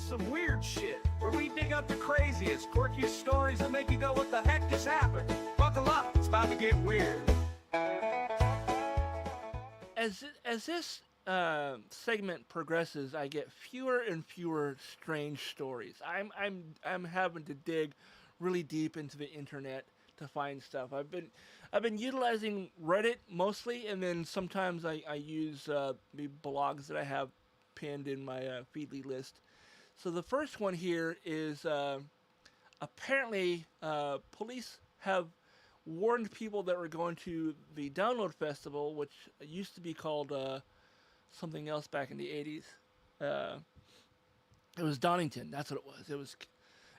some weird shit, where we dig up the craziest, quirkiest stories that make you go, what the heck just happened? Buckle up, it's about to get weird. As this segment progresses, I get fewer and fewer strange stories. I'm having to dig really deep into the internet to find stuff. I've been utilizing Reddit mostly, and then sometimes I use the blogs that I have pinned in my Feedly list. So the first one here is apparently police have warned people that were going to the Download Festival, which used to be called something else back in the 80s. Uh, it was Donington. That's what it was.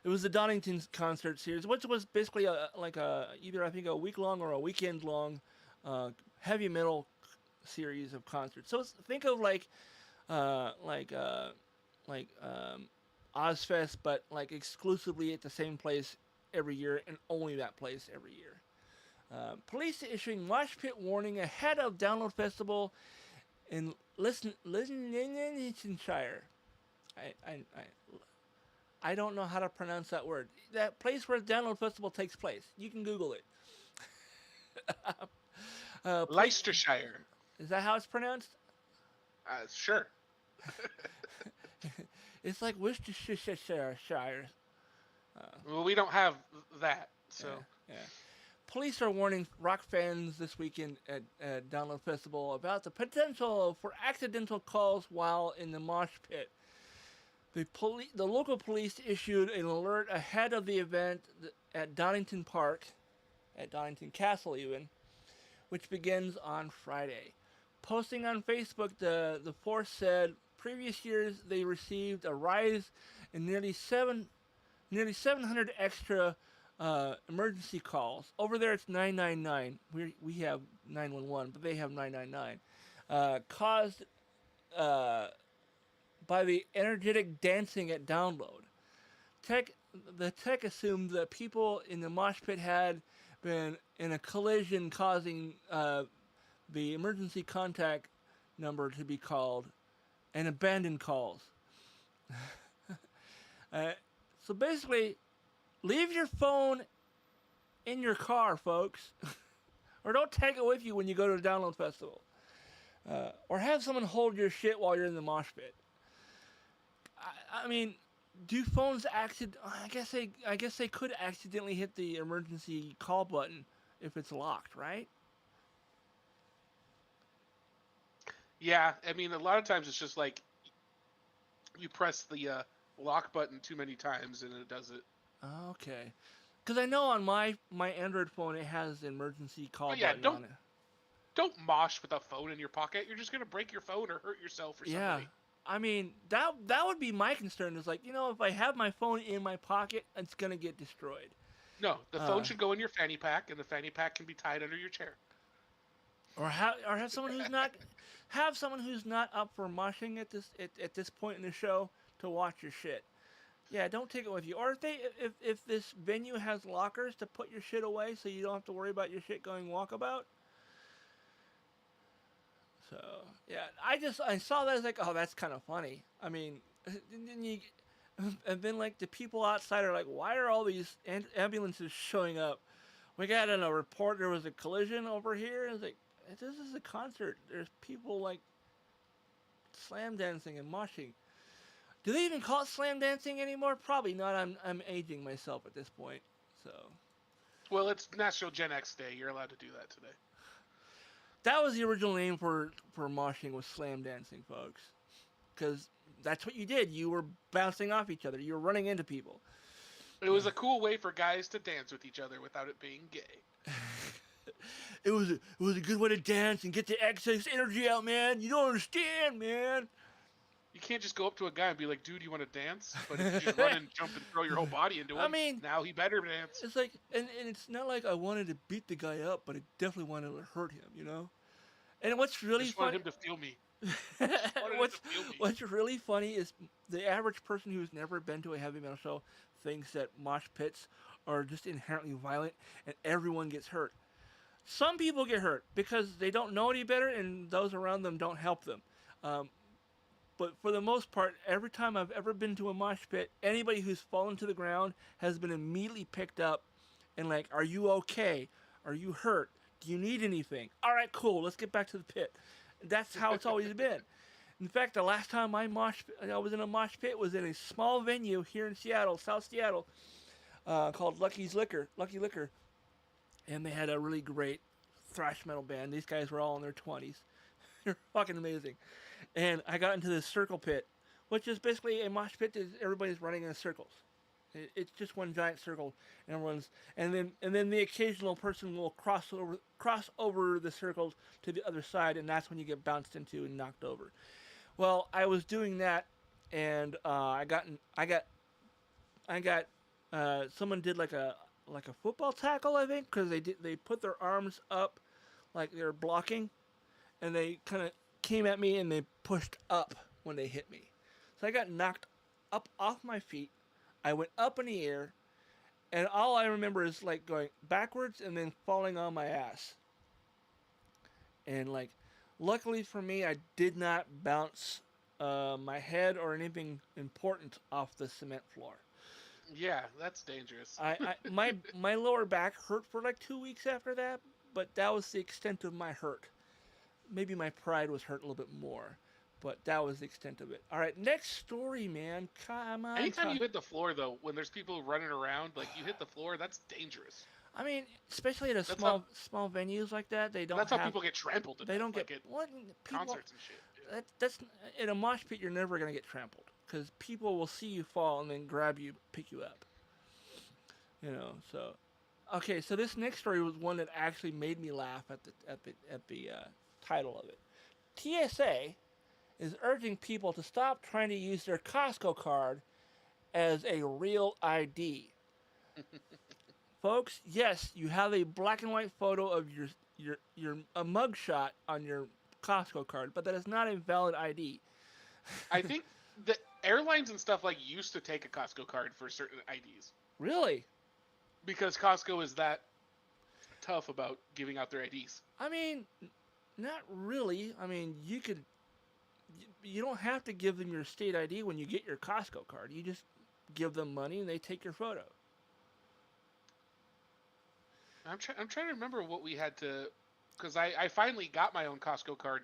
It was the Donington concert series, which was basically either I think a week long or a weekend long heavy metal series of concerts. So think of uh, like uh, like Ozfest, but like exclusively at the same place every year and only that place every year. Police issuing mosh pit warning ahead of Download Festival in Lincolnshire. I don't know how to pronounce that word. That place where the Download Festival takes place. You can Google it. Police, Leicestershire. is that how it's pronounced? Sure. It's like Worcestershire. Well, we don't have that, so. Yeah, yeah. Police are warning rock fans this weekend at Download Festival about the potential for accidental calls while in the mosh pit. The local police issued an alert ahead of the event at Donington Park, at Donington Castle even, which begins on Friday. Posting on Facebook, the force said previous years they received a rise in nearly 700 extra emergency calls. Over there it's 999. We have 911, but they have 999. Caused by the energetic dancing at Download. The tech assumed that people in the mosh pit had been in a collision, causing the emergency contact number to be called and abandoned calls. So basically, leave your phone in your car, folks, or don't take it with you when you go to the Download Festival, or have someone hold your shit while you're in the mosh pit. I mean, do phones I guess they could accidentally hit the emergency call button if it's locked, right? Yeah, I mean, a lot of times it's just like you press the lock button too many times and it does it. Okay. Because I know on my Android phone it has the emergency call But yeah, button on it. don't mosh with a phone in your pocket. You're just gonna break your phone or hurt yourself or Yeah. somebody. I mean, that would be my concern. Is like, if I have my phone in my pocket, it's gonna get destroyed. No, the Uh, phone should go in your fanny pack, and the fanny pack can be tied under your chair. or have someone who's not up for moshing at this point in the show to watch your shit. Yeah, don't take it with you. Or if this venue has lockers to put your shit away, so you don't have to worry about your shit going walkabout. So yeah, I saw that, I was like, oh, that's kind of funny. I mean, and then like the people outside are like, why are all these ambulances showing up? We got in a report there was a collision over here. And it's like, this is a concert. There's people like slam dancing and moshing. Do they even call it slam dancing anymore? Probably not. I'm aging myself at this point. So Well, it's National Gen X Day. You're allowed to do that today. that was the original name for moshing, was slam dancing, folks. Because that's what you did. You were bouncing off each other. You were running into people. It was a cool way for guys to dance with each other without it being gay. It was a good way to dance and get the excess energy out, man. You don't understand, man. You can't just go up to a guy and be like, dude, you want to dance? But if you just run and jump and throw your whole body into him, I mean, now he better dance. it's like, and it's not like I wanted to beat the guy up, but I definitely wanted to hurt him, And what's I really just wanted funny, him to feel me. Wanted him what's to feel me. what's really funny is the average person who's never been to a heavy metal show thinks that mosh pits are just inherently violent and everyone gets hurt. Some people get hurt because they don't know any better and those around them don't help them. But for the most part, every time I've ever been to a mosh pit, anybody who's fallen to the ground has been immediately picked up and like, are you okay? Are you hurt? Do you need anything? All right, cool. Let's get back to the pit. That's how it's always been. In fact, the last time I was in a mosh pit was in a small venue here in Seattle, South Seattle, called Lucky Liquor, and they had a really great thrash metal band. These guys were all in their 20s. They're fucking amazing. And I got into this circle pit, which is basically a mosh pit that everybody's running in circles. It's just one giant circle, and then the occasional person will cross over the circles to the other side, and that's when you get bounced into and knocked over. Well, I was doing that, and someone did like a football tackle, I think, because they put their arms up like they're blocking, and they kind of came at me and they pushed up when they hit me. So I got knocked up off my feet. I went up in the air, and all I remember is like going backwards and then falling on my ass. And like, luckily for me, I did not bounce my head or anything important off the cement floor. Yeah, that's dangerous. My lower back hurt for like 2 weeks after that, but that was the extent of my hurt. Maybe my pride was hurt a little bit more, but that was the extent of it. All right, next story, man. Come on. Anytime you hit the floor, though, when there's people running around, like you hit the floor, that's dangerous. I mean, especially at small venues like that, they don't. That's how people get trampled. They don't like get what people, concerts and shit. Yeah. That's in a mosh pit. You're never gonna get trampled because people will see you fall and then grab you, pick you up. You know. So, okay. So this next story was one that actually made me laugh at the title of it. TSA is urging people to stop trying to use their Costco card as a real ID. Folks, yes, you have a black and white photo of your a mugshot on your Costco card, but that is not a valid ID. I think the airlines and stuff like used to take a Costco card for certain IDs. Really? Because Costco is that tough about giving out their IDs. I mean, not really. I mean, you don't have to give them your state ID when you get your Costco card. You just give them money and they take your photo. I'm trying to remember what we had to, because I finally got my own Costco card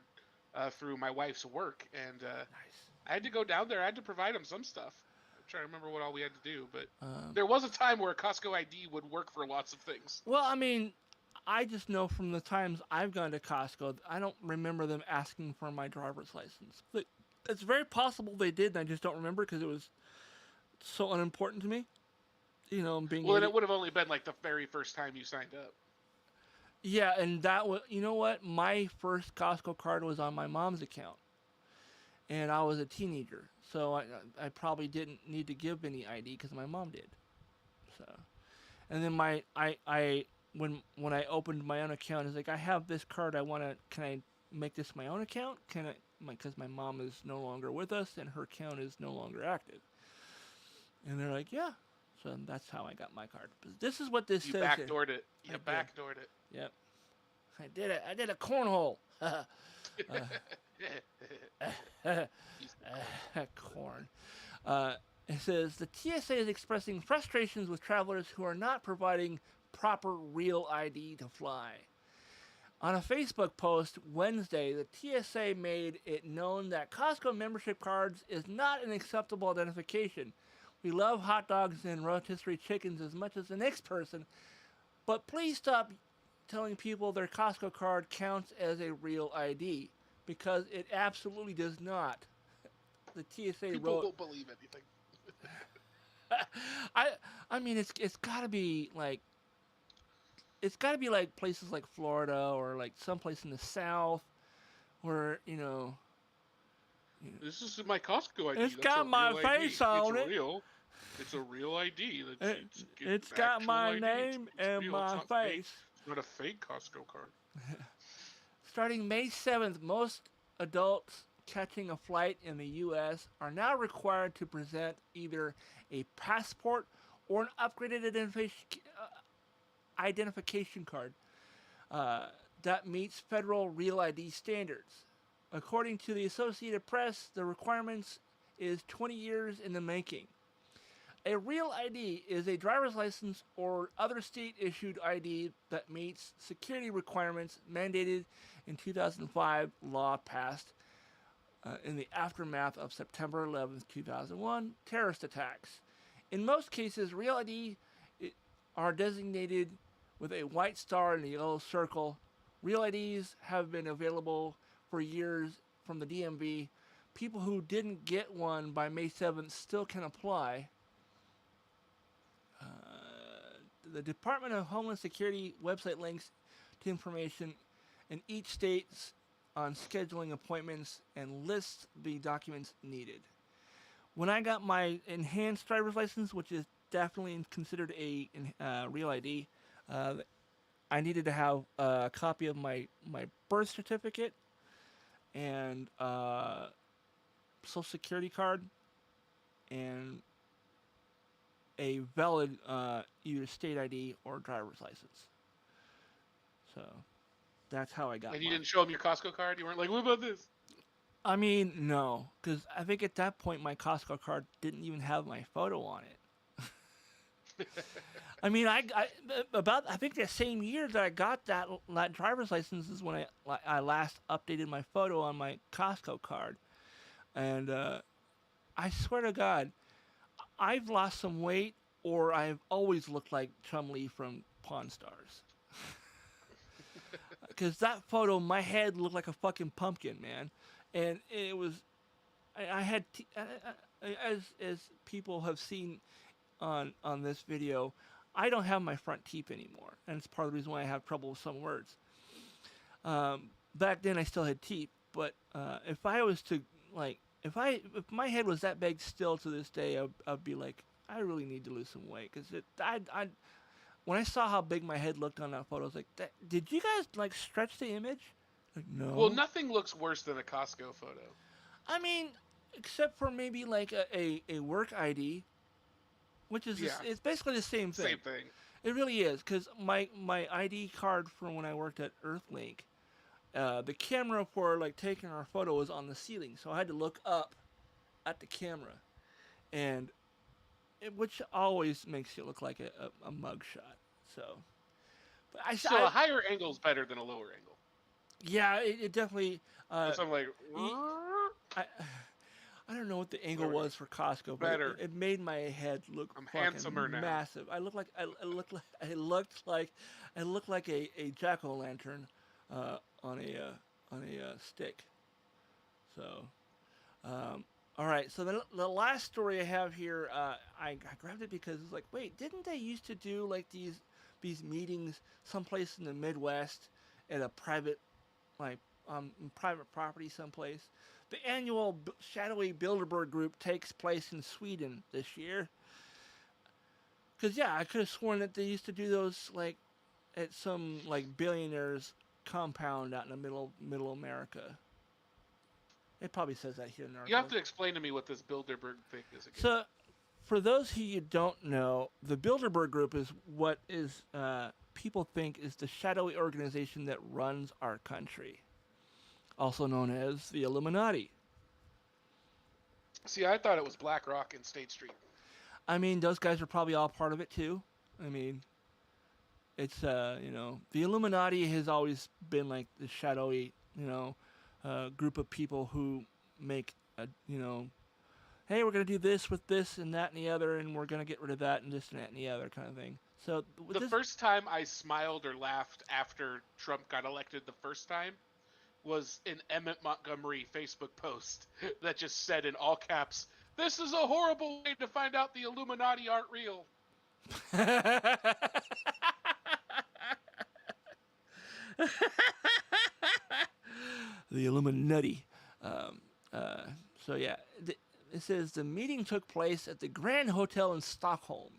through my wife's work, and Nice. I had to go down there. I had to provide them some stuff. I'm trying to remember what all we had to do, but there was a time where a Costco ID would work for lots of things. Well, I mean, I just know from the times I've gone to Costco, I don't remember them asking for my driver's license. But it's very possible they did, and I just don't remember because it was so unimportant to me. You know, being Well, and it would have only been like the very first time you signed up. Yeah, and that was, you know what? My first Costco card was on my mom's account, and I was a teenager, so I probably didn't need to give any ID because my mom did. So, and then when I opened my own account, it's like, I have this card. Can I make this my own account? Because my mom is no longer with us and her account is no longer active. And they're like, yeah. So that's how I got my card. But this is what this You says. backdoored it. You I did. backdoored it. Yep. I did it. I did a cornhole. Corn. It says the TSA is expressing frustrations with travelers who are not providing proper real ID to fly. On a Facebook post Wednesday, the TSA made it known that Costco membership cards is not an acceptable identification. We love hot dogs and rotisserie chickens as much as the next person, but please stop telling people their Costco card counts as a real ID, because it absolutely does not. The TSA People wrote. don't believe anything. I mean, it's got to be like. It's got to be like places like Florida or like someplace in the South, where you know. This is my Costco ID. It's That's got a my real face ID. on It's it. Real. It's a real ID. It's got actual my ID. name It's and real. my It's not fake. face. It's not a fake Costco card. Starting May 7th, most adults catching a flight in the U.S. are now required to present either a passport or an upgraded identification card that meets federal Real ID standards. According to the Associated Press, the requirements is 20 years in the making. A real ID is a driver's license or other state-issued ID that meets security requirements mandated in 2005 law passed in the aftermath of September 11th, 2001 terrorist attacks. In most cases, real ID are designated with a white star and a yellow circle. Real IDs have been available for years from the DMV. People who didn't get one by May 7th still can apply. The Department of Homeland Security website links to information in each state's on scheduling appointments and lists the documents needed. When I got my enhanced driver's license, which is definitely considered a real ID, I needed to have a copy of my birth certificate and social security card and a valid either state ID or driver's license. So that's how I got And you mine. didn't show them your Costco card? You weren't like, what about this? I mean, no, because I think at that point my Costco card didn't even have my photo on it. I mean, I think the same year that I got that driver's license is when I last updated my photo on my Costco card, and I swear to God, I've lost some weight, or I've always looked like Chumlee from Pawn Stars. Because that photo, my head looked like a fucking pumpkin, man, and it was. I had as people have seen on this video, I don't have my front teeth anymore, and it's part of the reason why I have trouble with some words. Back then, I still had teeth, but if I was to if my head was that big still to this day, I'd be like, I really need to lose some weight, because when I saw how big my head looked on that photo, I was like, did you guys stretch the image? Like, no. Well, nothing looks worse than a Costco photo. I mean, except for maybe like a work ID, which is it's basically the same thing. Same thing. It really is, because my ID card from when I worked at Earthlink, the camera for taking our photo was on the ceiling, so I had to look up at the camera, and which always makes you look like a mugshot. So, but So a higher angle is better than a lower angle. Yeah, it definitely. So I'm like, I don't know what the angle was for Costco, but better. It made my head look I'm fucking handsomer now. massive. I looked like a jack-o'-lantern on a stick. So, all right. So the last story I have here, I grabbed it because it's like, wait, didn't they used to do these meetings someplace in the Midwest at a private private property someplace? The annual Shadowy Bilderberg Group takes place in Sweden this year. Because I could have sworn that they used to do those at some billionaires compound out in the middle America. It probably says that here in our. You have to explain to me what this Bilderberg thing is again. So, for those who you don't know, the Bilderberg Group is what is people think is the shadowy organization that runs our country, also known as the Illuminati. See, I thought it was BlackRock and State Street. I mean, those guys are probably all part of it too. I mean, it's the Illuminati has always been like the shadowy, group of people who make hey, we're gonna do this with this and that and the other, and we're gonna get rid of that and this and that and the other kind of thing. So the first time I smiled or laughed after Trump got elected the first time was an Emmett Montgomery Facebook post that just said in all caps, "This is a horrible way to find out the Illuminati aren't real." The Illuminati. So yeah, it says the meeting took place at the Grand Hotel in Stockholm.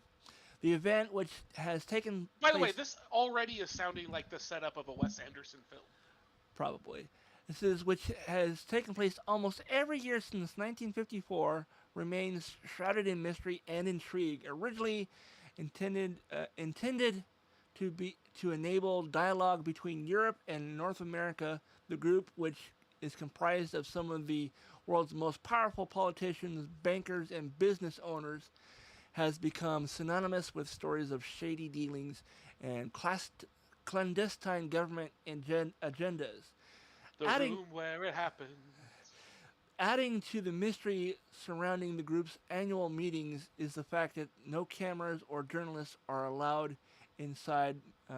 The event, which has taken By the way, this already is sounding like the setup of a Wes Anderson film. Probably. This is which has taken place almost every year since 1954, remains shrouded in mystery and intrigue. Originally intended to enable dialogue between Europe and North America, the group, which is comprised of some of the world's most powerful politicians, bankers, and business owners, has become synonymous with stories of shady dealings and clandestine government agendas. The Adding room where it happened. Adding to the mystery surrounding the group's annual meetings is the fact that no cameras or journalists are allowed inside,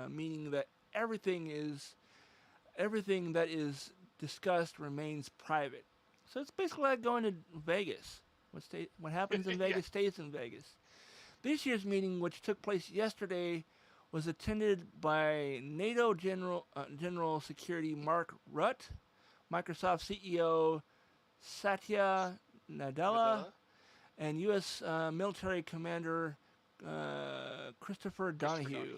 meaning that everything that is discussed remains private. So it's basically like going to Vegas. What happens in Yeah. Vegas stays in Vegas. This year's meeting, which took place yesterday, was attended by NATO General Security Mark Rutte, Microsoft CEO Satya Nadella, and U.S. Military Commander Christopher Donahue.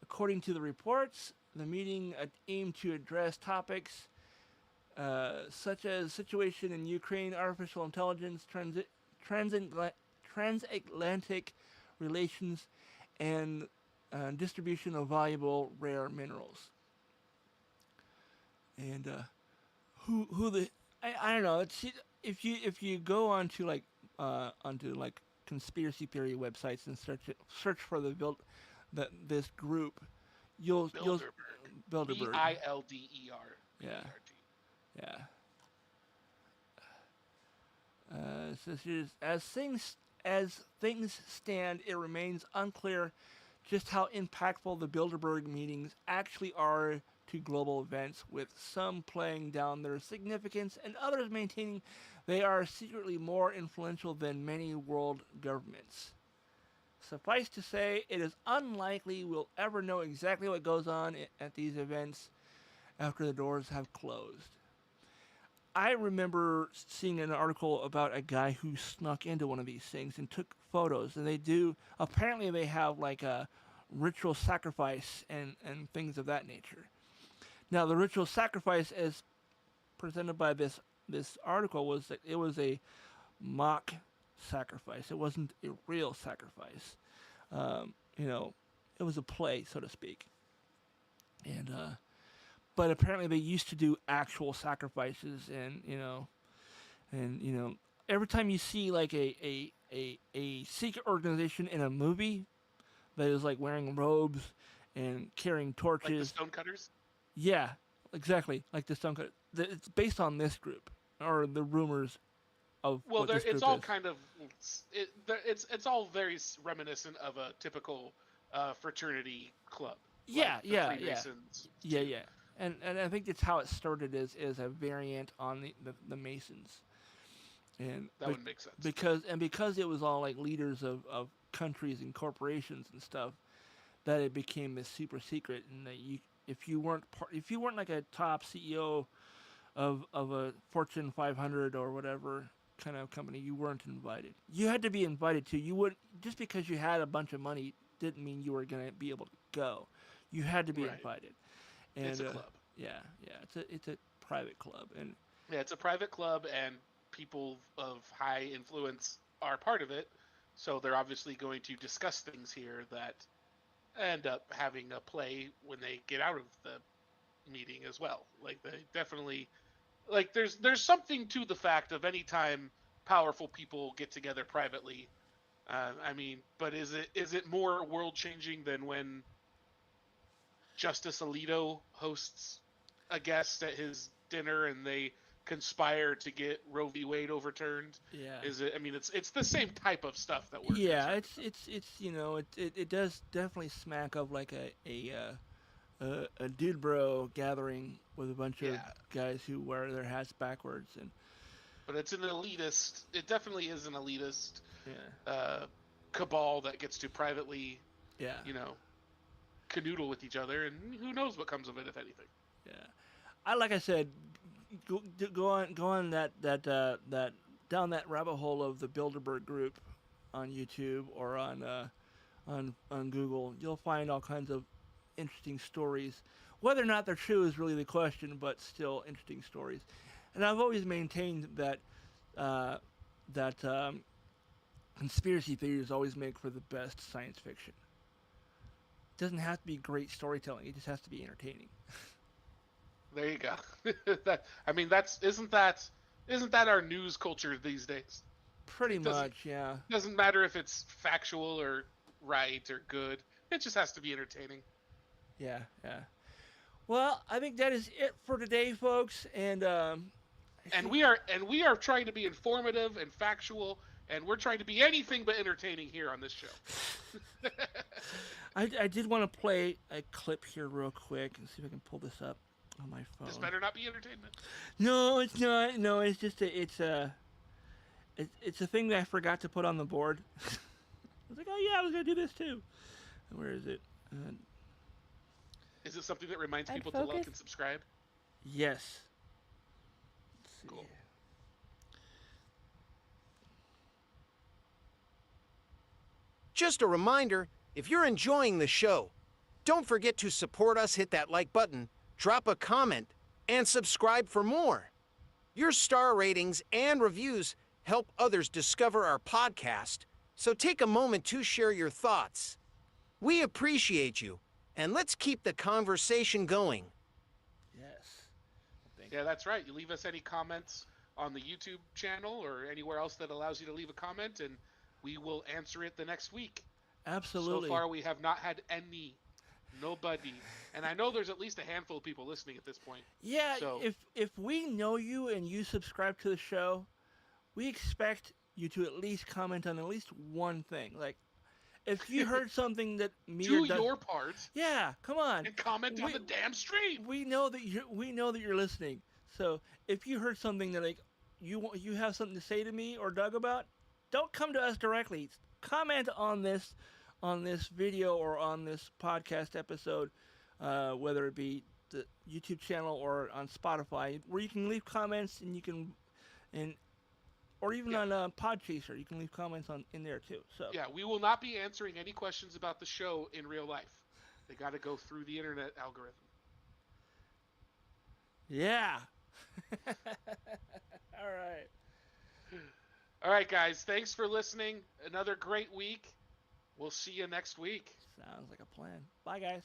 According to the reports, the meeting aimed to address topics such as situation in Ukraine, artificial intelligence, transatlantic relations, and distribution of valuable rare minerals. And I don't know. If you go onto like conspiracy theory websites and search for this group, you'll Bilderberg. Bilder. Yeah. Yeah. As things stand, it remains unclear just how impactful the Bilderberg meetings actually are to global events, with some playing down their significance and others maintaining they are secretly more influential than many world governments. Suffice to say, it is unlikely we'll ever know exactly what goes on at these events after the doors have closed. I remember seeing an article about a guy who snuck into one of these things and took photos, and apparently they have like a ritual sacrifice and things of that nature. Now, the ritual sacrifice, as presented by this article, was that it was a mock sacrifice. It wasn't a real sacrifice. It was a play, so to speak. And but apparently they used to do actual sacrifices, and every time you see like a secret organization in a movie that is like wearing robes and carrying torches, Like the Stonecutters? yeah, exactly, like the Stonecutters. It's based on this group, or the rumors of Well, what this group it's all is. kind of it's all very reminiscent of a typical fraternity club. Yeah, like the yeah, Freemasons. yeah. And I think that's how it started as a variant on the Masons. And That would make sense. because it was all like leaders of countries and corporations and stuff, that it became this super secret, and that if you weren't like a top CEO of a Fortune 500 or whatever kind of company, you weren't invited. You had to be invited to. You would just because you had a bunch of money didn't mean you were going to be able to go. You had to be Right. invited. And, It's a club. Yeah. It's a private club, and Yeah, it's a private club, and people of high influence are part of it. So they're obviously going to discuss things here that end up having a play when they get out of the meeting as well. Like they definitely, like there's something to the fact of any time powerful people get together privately. But is it more world changing than when Justice Alito hosts a guest at his dinner and they conspire to get Roe v. Wade overturned? yeah. Is it? I mean, it's the same type of stuff that we're. Yeah, concerned it does definitely smack of like a dude bro gathering with a bunch of Yeah. guys who wear their hats backwards, and But it's an elitist. It definitely is an elitist yeah, cabal that gets to privately, yeah, canoodle with each other, and who knows what comes of it, if anything. yeah. Like I said, go on that down that rabbit hole of the Bilderberg group on YouTube or on Google. You'll find all kinds of interesting stories. Whether or not they're true is really the question, but still interesting stories. And I've always maintained that conspiracy theories always make for the best science fiction. It doesn't have to be great storytelling; it just has to be entertaining. There you go. That I mean, isn't that our news culture these days? Pretty It doesn't much, yeah. doesn't matter if it's factual or right or good. It just has to be entertaining. Yeah, yeah. Well, I think that is it for today, folks. And I And see- we are trying to be informative and factual, and we're trying to be anything but entertaining here on this show. I did want to play a clip here real quick and see if I can pull this up on my phone. This better not be entertainment. No, it's not. No, it's just it's a thing that I forgot to put on the board. I was like, oh yeah, I was gonna do this too. Where is it? Is it something that reminds I'd people to like focus- and subscribe? Yes. Let's see. Cool. Just a reminder, if you're enjoying the show, don't forget to support us, hit that like button, drop a comment, and subscribe for more. Your star ratings and reviews help others discover our podcast, so take a moment to share your thoughts. We appreciate you, and let's keep the conversation going. Yes. Thank Yeah, that's right. You leave us any comments on the YouTube channel or anywhere else that allows you to leave a comment, and we will answer it the next week. Absolutely. So far, we have not had nobody, and I know there's at least a handful of people listening at this point. Yeah, So- if we know you and you subscribe to the show, we expect you to at least comment on at least one thing. Like, if you heard something that me Do or Doug, your part yeah, come on. and comment on We- the damn stream. We know that you're listening. So if you heard something that like you have something to say to me or Doug about, don't come to us directly. Comment on this video or on this podcast episode, whether it be the YouTube channel or on Spotify, where you can leave comments and you can or even Yeah. on Podchaser, you can leave comments in there too. So Yeah, we will not be answering any questions about the show in real life. They got to go through the internet algorithm. yeah. All right. All right, guys. Thanks for listening. Another great week. We'll see you next week. Sounds like a plan. Bye, guys.